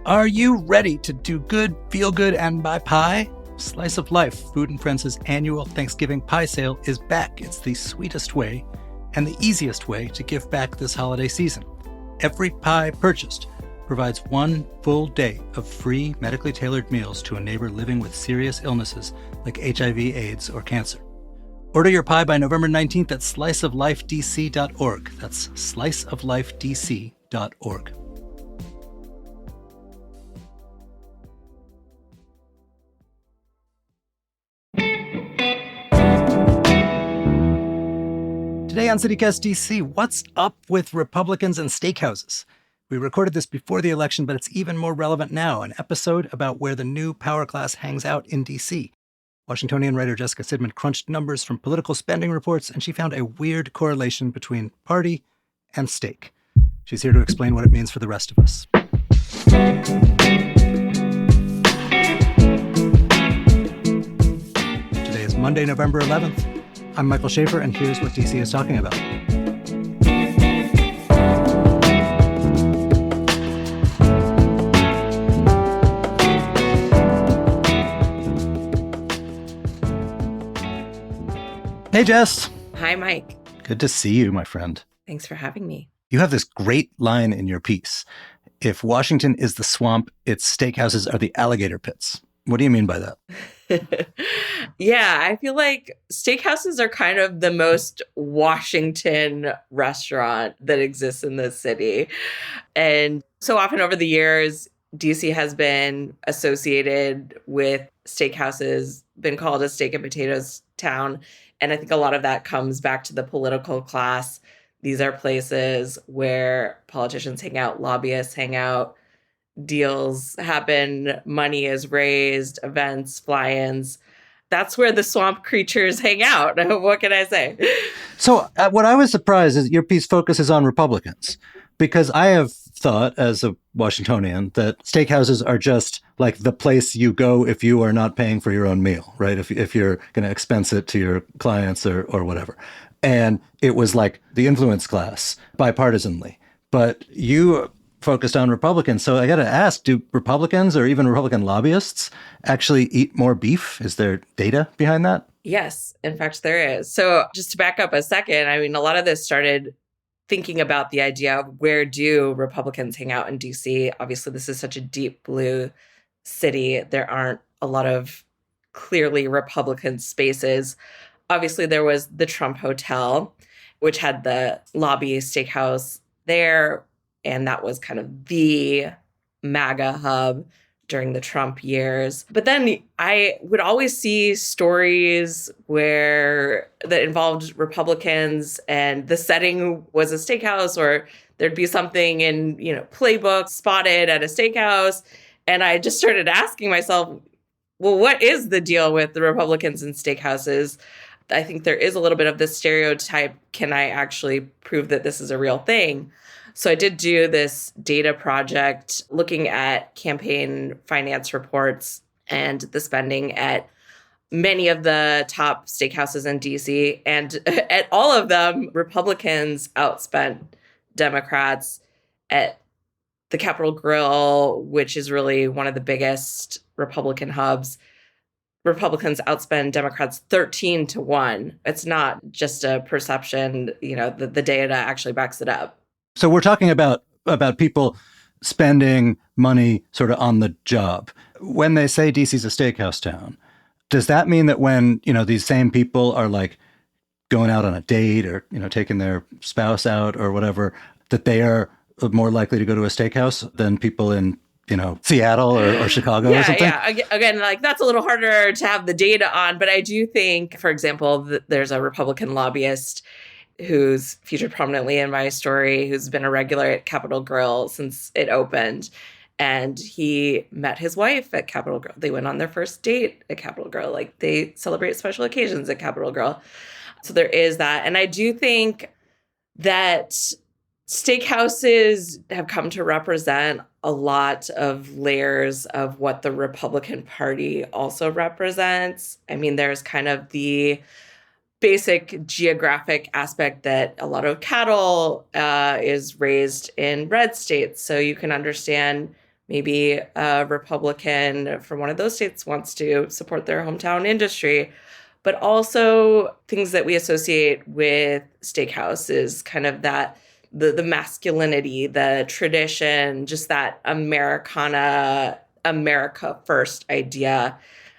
Are you ready to do good, feel good, and buy pie? Slice of Life, Food and Friends' annual Thanksgiving pie sale is back. It's the sweetest way and the easiest way to give back this holiday season. Every pie purchased provides one full day of free medically tailored meals to a neighbor living with serious illnesses like HIV, AIDS, or cancer. Order your pie by November 19th at sliceoflifedc.org. That's sliceoflifedc.org. Today on CityCast DC, what's up with Republicans and steakhouses? We recorded this before the election, but it's even more relevant now, an episode about where the new power class hangs out in DC. Washingtonian writer Jessica Sidman crunched numbers from political spending reports, and she found a weird correlation between party and steak. She's here to explain what it means for the rest of us. Today is Monday, November 11th. I'm Michael Schaefer, and here's what DC is talking about. Hey, Jess. Hi, Mike. Good to see you, my friend. Thanks for having me. You have this great line in your piece. If Washington is the swamp, its steakhouses are the alligator pits. What do you mean by that? Yeah, I feel like steakhouses are kind of the most Washington restaurant that exists in this city. And so often over the years, DC has been associated with steakhouses, been called a steak and potatoes town. And I think a lot of that comes back to the political class. These are places where politicians hang out, lobbyists hang out, deals happen, money is raised, events, fly-ins. That's where the swamp creatures hang out. What can I say? So what I was surprised is your piece focuses on Republicans, because I have thought as a Washingtonian that steakhouses are just like the place you go if you are not paying for your own meal, right? If you're going to expense it to your clients or whatever. And it was like the influence class bipartisanly. But you focused on Republicans. So I got to ask, do Republicans or even Republican lobbyists actually eat more beef? Is there data behind that? Yes, in fact, there is. So just to back up a second, I mean, a lot of this started thinking about the idea of where do Republicans hang out in DC? Obviously, this is such a deep blue city. There aren't a lot of clearly Republican spaces. Obviously, there was the Trump Hotel, which had the lobby steakhouse there. And that was kind of the MAGA hub during the Trump years. But then I would always see stories that involved Republicans and the setting was a steakhouse, or there'd be something in, Playbook spotted at a steakhouse. And I just started asking myself, well, what is the deal with the Republicans and steakhouses? I think there is a little bit of this stereotype. Can I actually prove that this is a real thing? So I did do this data project looking at campaign finance reports and the spending at many of the top steakhouses in DC. And at all of them, Republicans outspent Democrats. At the Capitol Grill, which is really one of the biggest Republican hubs, Republicans outspend Democrats 13-1. It's not just a perception, the data actually backs it up. So we're talking about people spending money sort of on the job. When they say DC's a steakhouse town, does that mean that when, these same people are like going out on a date or, taking their spouse out or whatever, that they are more likely to go to a steakhouse than people in, Seattle or Chicago or something? Yeah. Again, that's a little harder to have the data on. But I do think, for example, that there's a Republican lobbyist who's featured prominently in my story, who's been a regular at Capitol Grill since it opened. And he met his wife at Capitol Grill. They went on their first date at Capitol Grill. They celebrate special occasions at Capitol Grill. So there is that. And I do think that steakhouses have come to represent a lot of layers of what the Republican Party also represents. I mean, there's kind of the basic geographic aspect that a lot of cattle is raised in red states. So you can understand maybe a Republican from one of those states wants to support their hometown industry. But also things that we associate with steakhouses, kind of that the masculinity, the tradition, just that Americana, America first idea.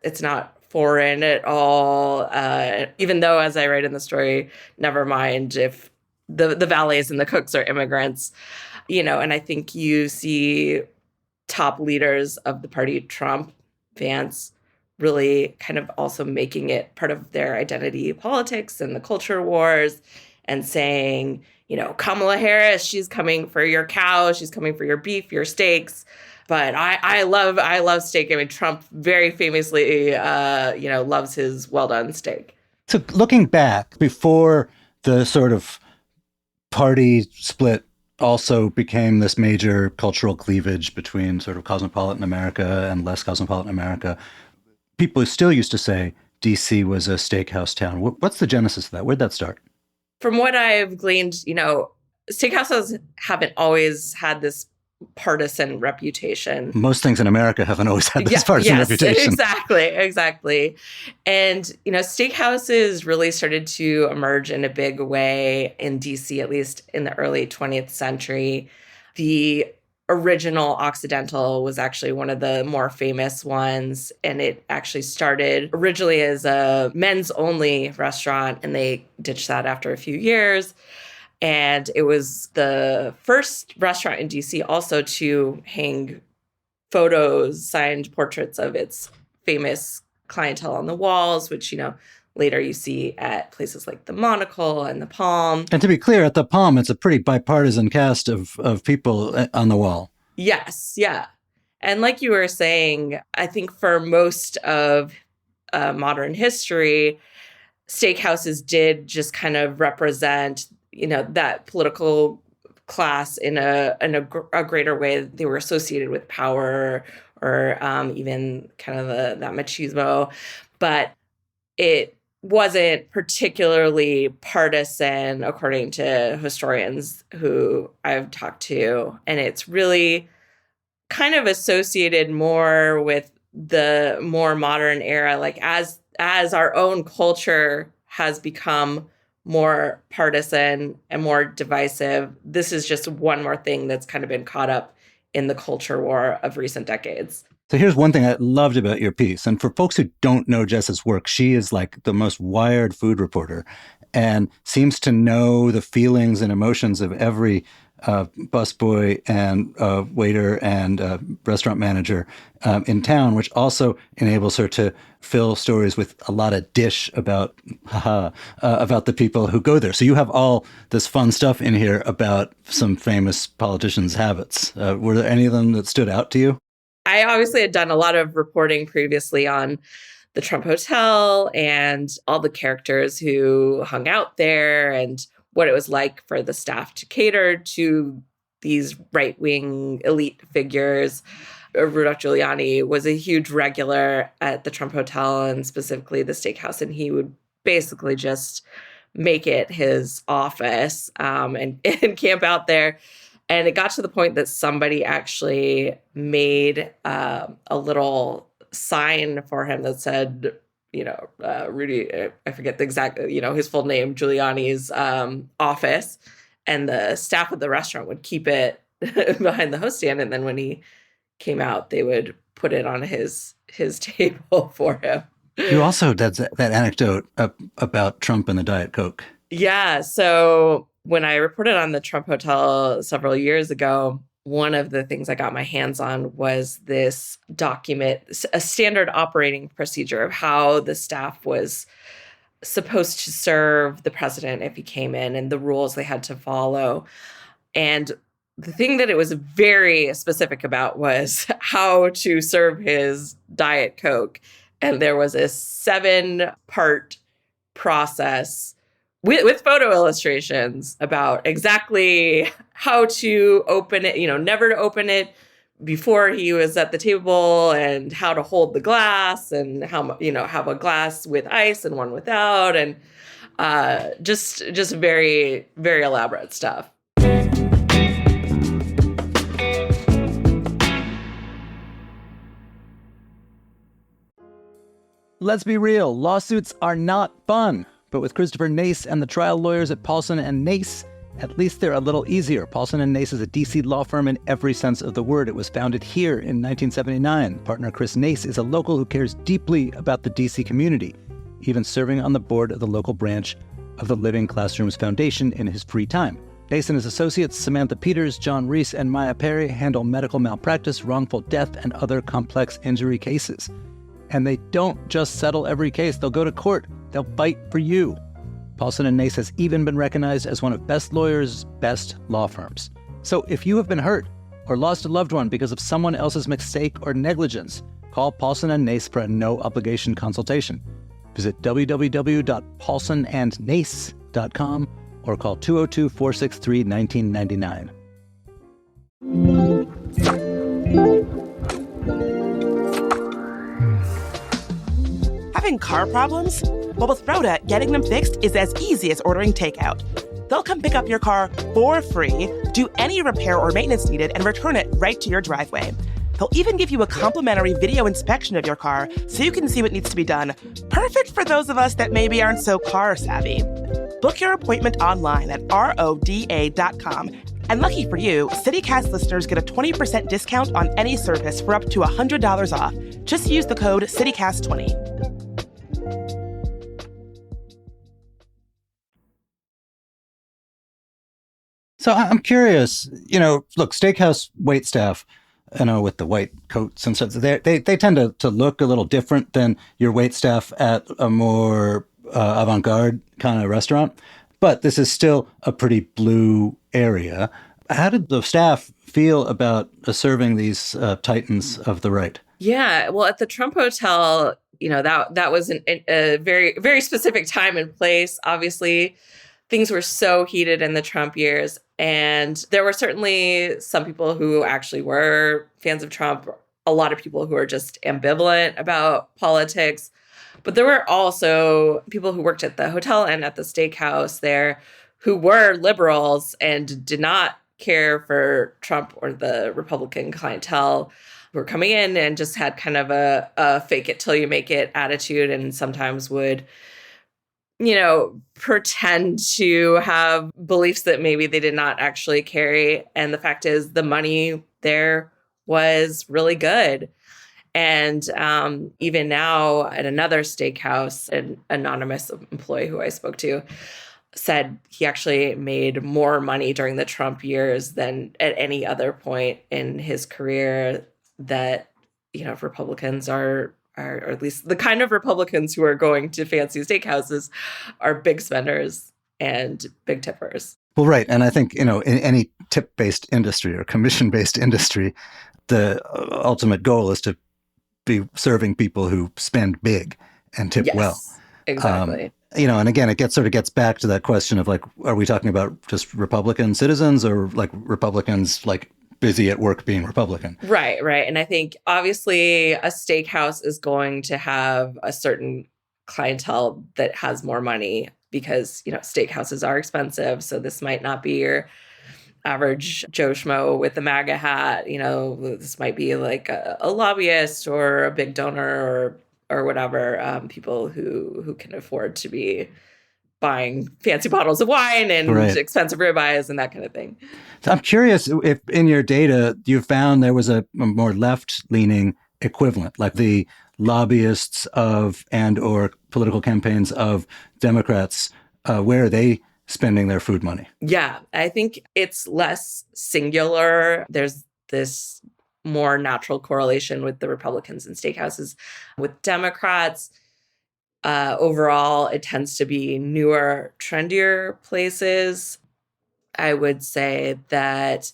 It's not foreign at all, even though, as I write in the story, never mind if the valets and the cooks are immigrants, and I think you see top leaders of the party, Trump, Vance, really kind of also making it part of their identity politics and the culture wars and saying, Kamala Harris, she's coming for your cow, she's coming for your beef, your steaks. But I love steak. I mean, Trump very famously, loves his well-done steak. So looking back, before the sort of party split also became this major cultural cleavage between sort of cosmopolitan America and less cosmopolitan America, people still used to say DC was a steakhouse town. What's the genesis of that? Where'd that start? From what I've gleaned, steakhouses haven't always had this partisan reputation. Most things in America haven't always had this partisan reputation. Exactly. And, steakhouses really started to emerge in a big way in DC, at least in the early 20th century. The original Occidental was actually one of the more famous ones. And it actually started originally as a men's only restaurant, and they ditched that after a few years. And it was the first restaurant in DC also to hang photos, signed portraits of its famous clientele on the walls, which, later you see at places like the Monocle and the Palm. And to be clear, at the Palm, it's a pretty bipartisan cast of people on the wall. Yes, yeah. And like you were saying, I think for most of modern history, steakhouses did just kind of represent that political class in a greater way. They were associated with power or even kind of that machismo, but it wasn't particularly partisan, according to historians who I've talked to. And it's really kind of associated more with the more modern era, like as our own culture has become more partisan and more divisive. This is just one more thing that's kind of been caught up in the culture war of recent decades. So here's one thing I loved about your piece. And for folks who don't know Jess's work, she is like the most wired food reporter and seems to know the feelings and emotions of every busboy and waiter and restaurant manager in town, which also enables her to fill stories with a lot of dish about the people who go there. So you have all this fun stuff in here about some famous politicians' habits. Were there any of them that stood out to you? I obviously had done a lot of reporting previously on the Trump Hotel and all the characters who hung out there and what it was like for the staff to cater to these right-wing elite figures. Rudolph Giuliani was a huge regular at the Trump Hotel and specifically the steakhouse, and he would basically just make it his office and camp out there. And it got to the point that somebody actually made a little sign for him that said, Rudy, I forget the exact, his full name, Giuliani's office. And the staff of the restaurant would keep it behind the host stand. And then when he came out, they would put it on his table for him. You also did that anecdote about Trump and the Diet Coke. Yeah. So when I reported on the Trump Hotel several years ago, one of the things I got my hands on was this document, a standard operating procedure of how the staff was supposed to serve the president if he came in and the rules they had to follow. And the thing that it was very specific about was how to serve his Diet Coke. And there was a 7-part process with photo illustrations about exactly how to open it, never to open it before he was at the table and how to hold the glass and how, have a glass with ice and one without. And just very, very elaborate stuff. Let's be real, lawsuits are not fun. But with Christopher Nace and the trial lawyers at Paulson and Nace, at least they're a little easier. Paulson and Nace is a DC law firm in every sense of the word. It was founded here in 1979. Partner Chris Nace is a local who cares deeply about the DC community, even serving on the board of the local branch of the Living Classrooms Foundation in his free time. Nace and his associates, Samantha Peters, John Reese, and Maya Perry, handle medical malpractice, wrongful death, and other complex injury cases. And they don't just settle every case. They'll go to court. They'll fight for you. Paulson and Nace has even been recognized as one of Best Lawyers' best law firms. So if you have been hurt or lost a loved one because of someone else's mistake or negligence, call Paulson and Nace for a no-obligation consultation. Visit www.paulsonandnace.com or call 202-463-1999. Having car problems? Well, with Rhoda, getting them fixed is as easy as ordering takeout. They'll come pick up your car for free, do any repair or maintenance needed, and return it right to your driveway. They'll even give you a complimentary video inspection of your car so you can see what needs to be done. Perfect for those of us that maybe aren't so car savvy. Book your appointment online at roda.com. And lucky for you, CityCast listeners get a 20% discount on any service for up to $100 off. Just use the code CityCast20. So I'm curious, look, steakhouse waitstaff, with the white coats and stuff, they tend to look a little different than your waitstaff at a more avant-garde kind of restaurant. But this is still a pretty blue area. How did the staff feel about serving these titans of the right? Yeah, well, at the Trump Hotel, that was a very, very specific time and place. Obviously, things were so heated in the Trump years. And there were certainly some people who actually were fans of Trump, a lot of people who are just ambivalent about politics. But there were also people who worked at the hotel and at the steakhouse there who were liberals and did not care for Trump or the Republican clientele who were coming in and just had kind of a fake it till you make it attitude, and sometimes would pretend to have beliefs that maybe they did not actually carry. And the fact is, the money there was really good. And even now at another steakhouse, an anonymous employee who I spoke to said he actually made more money during the Trump years than at any other point in his career. That, Republicans are, or at least the kind of Republicans who are going to fancy steakhouses, are big spenders and big tippers. Well, right. And I think, in any tip-based industry or commission-based industry, the ultimate goal is to be serving people who spend big and tip well. Exactly. And again, it gets back to that question of are we talking about just Republican citizens or Republicans busy at work being Republican? Right. And I think obviously a steakhouse is going to have a certain clientele that has more money because, steakhouses are expensive. So this might not be your average Joe Schmo with the MAGA hat. This might be a lobbyist or a big donor or whatever, people who can afford to be buying fancy bottles of wine and expensive ribeyes and that kind of thing. So I'm curious if in your data you found there was a more left-leaning equivalent, like the lobbyists of and or political campaigns of Democrats, where are they spending their food money? Yeah, I think it's less singular. There's this more natural correlation with the Republicans and steakhouses. With Democrats, overall, it tends to be newer, trendier places. I would say that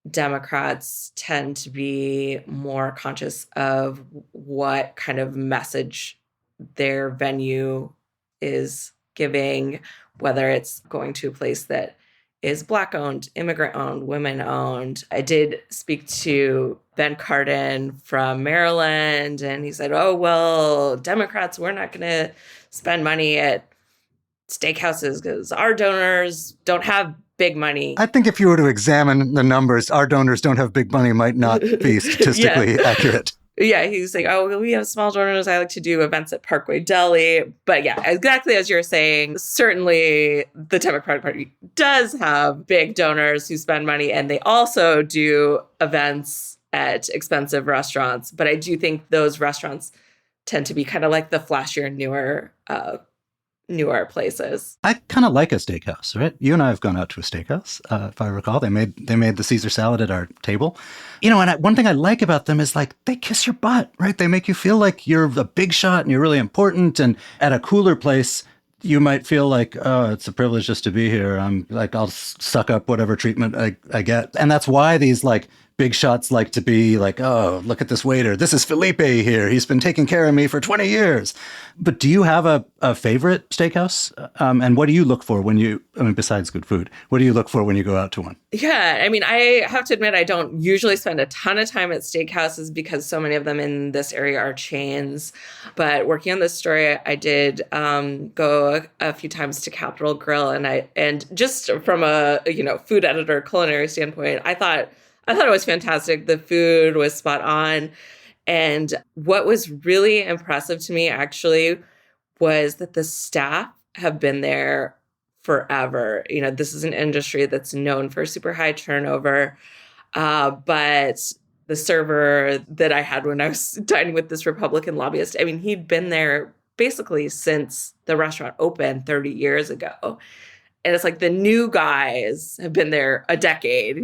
Democrats tend to be more conscious of what kind of message their venue is giving, whether it's going to a place that is Black-owned, immigrant-owned, women-owned. I did speak to Ben Cardin from Maryland, and he said, oh, well, Democrats, we're not going to spend money at steakhouses because our donors don't have big money. I think if you were to examine the numbers, our donors don't have big money might not be statistically accurate. Yeah, he's like, oh, we have small donors. I like to do events at Parkway Deli. But yeah, exactly as you're saying, certainly the Democratic Party does have big donors who spend money, and they also do events at expensive restaurants. But I do think those restaurants tend to be kind of like the flashier, newer places. I kind of like a steakhouse, right? You and I have gone out to a steakhouse, if I recall. They made the Caesar salad at our table. And one thing I like about them is like they kiss your butt, right? They make you feel like you're a big shot and you're really important. And at a cooler place, you might feel like, oh, it's a privilege just to be here. I'm like, I'll suck up whatever treatment I get. And that's why these like big shots like to be like, oh, look at this waiter. This is Felipe here. He's been taking care of me for 20 years. But do you have a favorite steakhouse? And what do you look for besides good food, what do you look for when you go out to one? Yeah, I mean, I have to admit, I don't usually spend a ton of time at steakhouses because so many of them in this area are chains. But working on this story, I did go a few times to Capitol Grill, and just from a food editor, culinary standpoint, I thought it was fantastic. The food was spot on. And what was really impressive to me, actually, was that the staff have been there forever. This is an industry that's known for super high turnover. But the server that I had when I was dining with this Republican lobbyist, I mean, he'd been there basically since the restaurant opened 30 years ago. And it's like the new guys have been there a decade,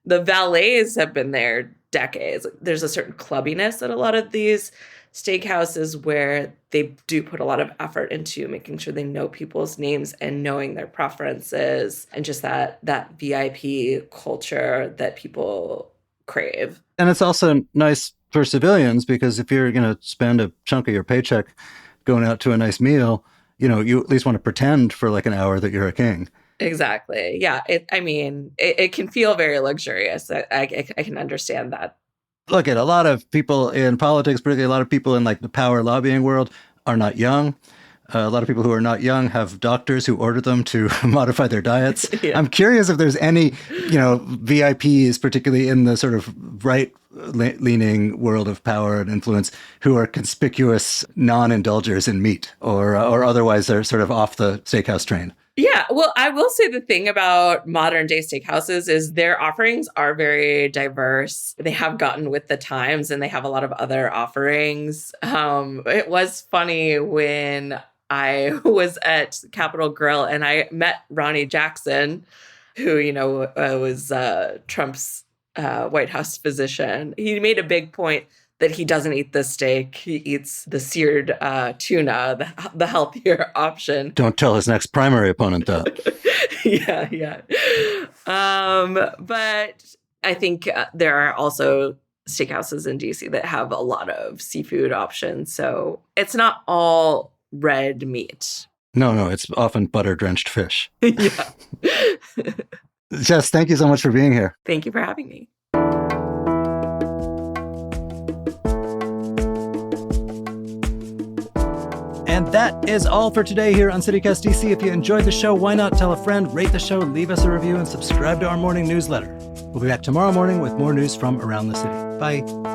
The valets have been there decades. There's a certain clubbiness at a lot of these steakhouses where they do put a lot of effort into making sure they know people's names and knowing their preferences, and just that VIP culture that people crave. And it's also nice for civilians, because if you're going to spend a chunk of your paycheck going out to a nice meal, you at least want to pretend for like an hour that you're a king. Exactly. Yeah. It can feel very luxurious. I can understand that. Look, at a lot of people in politics, particularly a lot of people in like the power lobbying world, are not young. A lot of people who are not young have doctors who order them to modify their diets. Yeah. I'm curious if there's any, VIPs, particularly in the sort of right-leaning world of power and influence, who are conspicuous non-indulgers in meat or otherwise they're sort of off the steakhouse train. Yeah, well, I will say the thing about modern day steakhouses is their offerings are very diverse. They have gotten with the times, and they have a lot of other offerings. It was funny when I was at Capitol Grill and I met Ronnie Jackson, who, was Trump's White House physician. He made a big point that he doesn't eat the steak. He eats the seared tuna, the healthier option. Don't tell his next primary opponent that. Yeah. But I think there are also steakhouses in DC that have a lot of seafood options. So it's not all red meat. No, it's often butter-drenched fish. Yeah. Jess, thank you so much for being here. Thank you for having me. And that is all for today here on CityCast DC. If you enjoyed the show, why not tell a friend, rate the show, leave us a review, and subscribe to our morning newsletter. We'll be back tomorrow morning with more news from around the city. Bye.